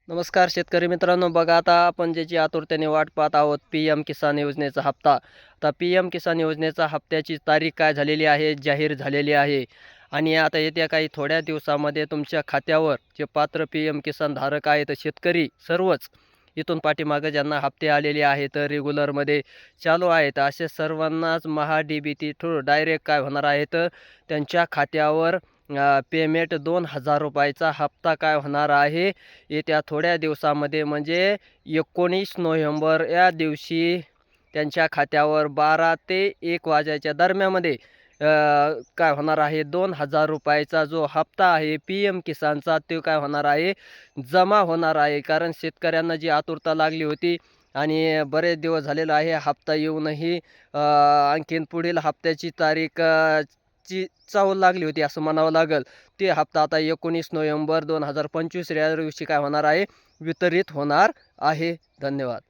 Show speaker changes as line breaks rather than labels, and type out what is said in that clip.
नमस्कार शेतकरी मित्रांनो, बघा आता आपण ज्याची आतुरतेने वाट पाहत आहोत पी-एम किसान योजनेचा हप्ता. आता पी-एम किसान योजनेचा हप्त्याची तारीख काय झालेली आहे, जाहीर झालेली आहे. आणि आता येत्या काही थोड्या दिवसामध्ये तुमच्या खात्यावर जे पात्र पी-एम किसान धारक आहेत शेतकरी सर्वच, इथून पाठीमागं ज्यांना हप्ते आलेले आहेत रेग्युलरमध्ये चालू आहेत, असे सर्वांनाच महा-डी-बी-टी थ्रू डायरेक्ट काय होणार आहेत, त्यांच्या खात्यावर पेमेंट ₹2000चा हप्ता काय होणार आहे. येत्या थोड्या दिवसामध्ये म्हणजे 19 नोव्हेंबर या दिवशी त्यांच्या खात्यावर 12 ते 1 वाजेच्या दरम्यानमध्ये काय होणार आहे, ₹2000चा जो हप्ता आहे पी-एम किसानचा, तो काय होणार आहे, जमा होणार आहे. कारण शेतकऱ्यांना जी आतुरता लागली होती आणि बरेच दिवस झालेला आहे हप्ता येऊनही आणखीन पुढील हप्त्याची तारीख ची चाहूल लागली होती असं म्हणावं लागेल. ते हप्ता आता 19 नोव्हेंबर 2025 या दिवशी काय होणार आहे, वितरित होणार आहे. धन्यवाद.